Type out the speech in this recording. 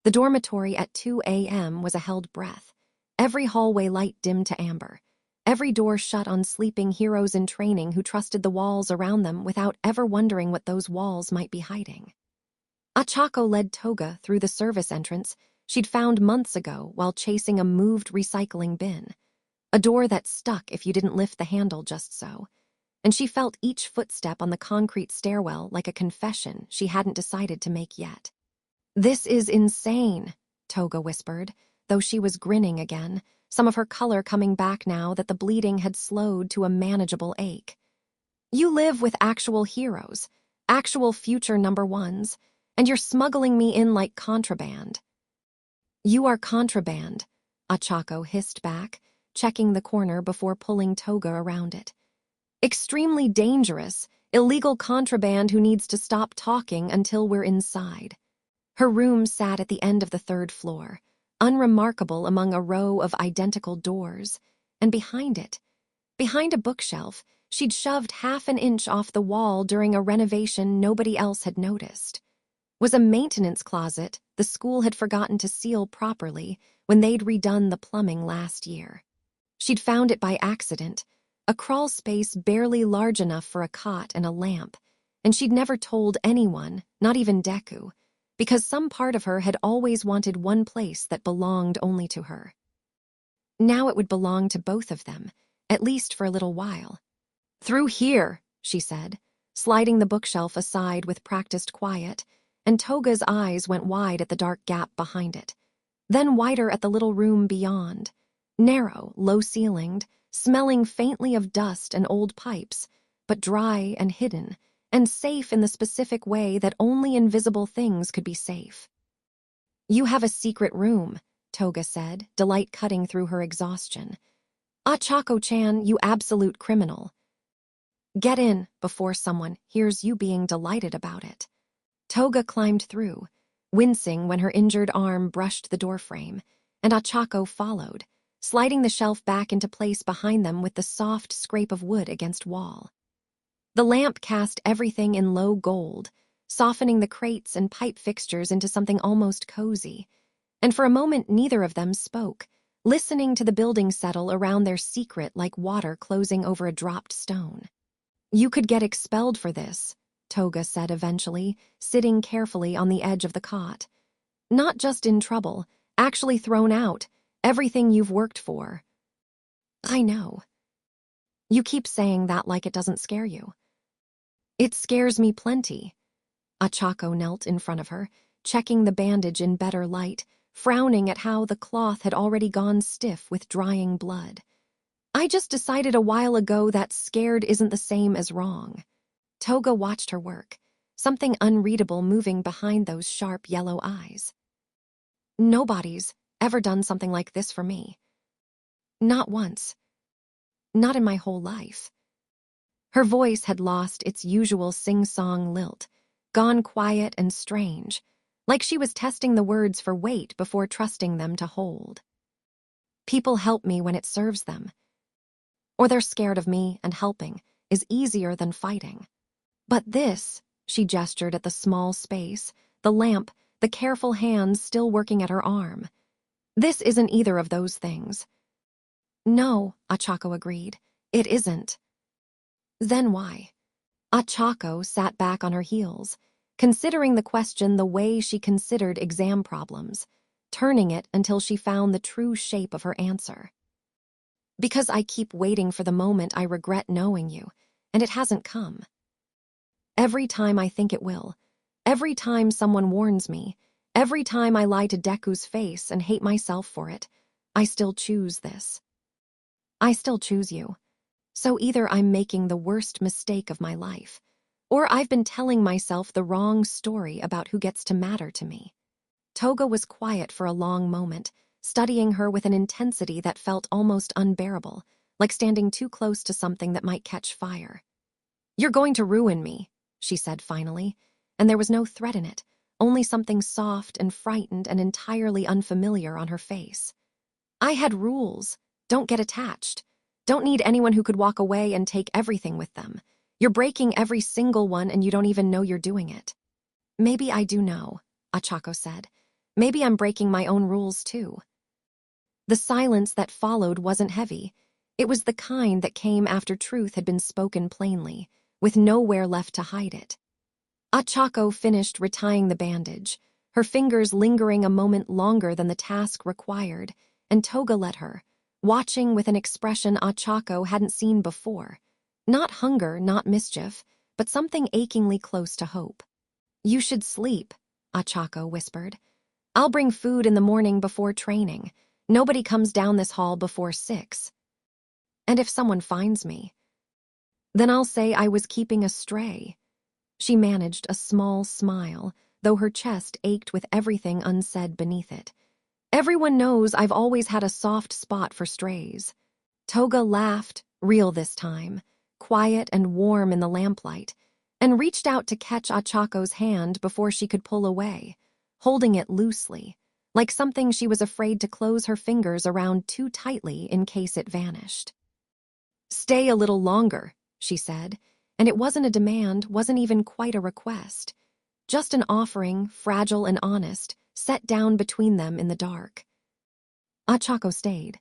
The dormitory at 2 a.m. was a held breath. Every hallway light dimmed to amber. Every door shut on sleeping heroes in training who trusted the walls around them without ever wondering what those walls might be hiding. Ochako led Toga through the service entrance she'd found months ago while chasing a moved recycling bin. A door that stuck if you didn't lift the handle just so. And she felt each footstep on the concrete stairwell like a confession she hadn't decided to make yet. "This is insane," Toga whispered, though she was grinning again, some of her color coming back now that the bleeding had slowed to a manageable ache. "You live with actual heroes, actual future number ones, and you're smuggling me in like contraband." "You are contraband," Ochako hissed back, checking the corner before pulling Toga around it. "Extremely dangerous, illegal contraband who needs to stop talking until we're inside." Her room sat at the end of the 3rd floor, unremarkable among a row of identical doors, and behind it, behind a bookshelf she'd shoved half an inch off the wall during a renovation nobody else had noticed, was a maintenance closet the school had forgotten to seal properly when they'd redone the plumbing last year. She'd found it by accident, a crawl space barely large enough for a cot and a lamp, and she'd never told anyone, not even Deku, because some part of her had always wanted one place that belonged only to her. Now it would belong to both of them, at least for a little while. "Through here," she said, sliding the bookshelf aside with practiced quiet, and Toga's eyes went wide at the dark gap behind it, then wider at the little room beyond, narrow, low-ceilinged, smelling faintly of dust and old pipes, but dry and hidden, and safe in the specific way that only invisible things could be safe. "You have a secret room," Toga said, delight cutting through her exhaustion. "Ochako-chan, you absolute criminal. Get in before someone hears you being delighted about it." Toga climbed through, wincing when her injured arm brushed the doorframe, and Ochako followed, sliding the shelf back into place behind them with the soft scrape of wood against wall. The lamp cast everything in low gold, softening the crates and pipe fixtures into something almost cozy, and for a moment neither of them spoke, listening to the building settle around their secret like water closing over a dropped stone. "You could get expelled for this," Toga said eventually, sitting carefully on the edge of the cot. "Not just in trouble, actually thrown out, everything you've worked for." "I know. You keep saying that like it doesn't scare you." "It scares me plenty." Ochako knelt in front of her, checking the bandage in better light, frowning at how the cloth had already gone stiff with drying blood. "I just decided a while ago that scared isn't the same as wrong." Toga watched her work, something unreadable moving behind those sharp yellow eyes. "Nobody's ever done something like this for me. Not once. Not in my whole life." Her voice had lost its usual sing-song lilt, gone quiet and strange, like she was testing the words for weight before trusting them to hold. "People help me when it serves them. Or they're scared of me, and helping is easier than fighting. But this," she gestured at the small space, the lamp, the careful hands still working at her arm. "This isn't either of those things." "No," Ochako agreed, "it isn't." "Then why?" Ochako sat back on her heels, considering the question the way she considered exam problems, turning it until she found the true shape of her answer. "Because I keep waiting for the moment I regret knowing you, and it hasn't come. Every time I think it will, every time someone warns me, every time I lie to Deku's face and hate myself for it, I still choose this. I still choose you. So either I'm making the worst mistake of my life, or I've been telling myself the wrong story about who gets to matter to me." Toga was quiet for a long moment, studying her with an intensity that felt almost unbearable, like standing too close to something that might catch fire. "You're going to ruin me," she said finally, and there was no threat in it, only something soft and frightened and entirely unfamiliar on her face. "I had rules. Don't get attached. Don't need anyone who could walk away and take everything with them. You're breaking every single one and you don't even know you're doing it." "Maybe I do know," Ochako said. Maybe I'm breaking my own rules too. The silence that followed wasn't heavy. It was the kind that came after truth had been spoken plainly, with nowhere left to hide it. Ochako finished retying the bandage, her fingers lingering a moment longer than the task required, and Toga let her, watching with an expression Ochako hadn't seen before. Not hunger, not mischief, but something achingly close to hope. "You should sleep," Ochako whispered. "I'll bring food in the morning before training. Nobody comes down this hall before 6. And if someone finds me, then I'll say I was keeping a stray." She managed a small smile, though her chest ached with everything unsaid beneath it. "Everyone knows I've always had a soft spot for strays." Toga laughed, real this time, quiet and warm in the lamplight, and reached out to catch Ochako's hand before she could pull away, holding it loosely, like something she was afraid to close her fingers around too tightly in case it vanished. "Stay a little longer," she said, and it wasn't a demand, wasn't even quite a request. Just an offering, fragile and honest, set down between them in the dark. Ochako stayed,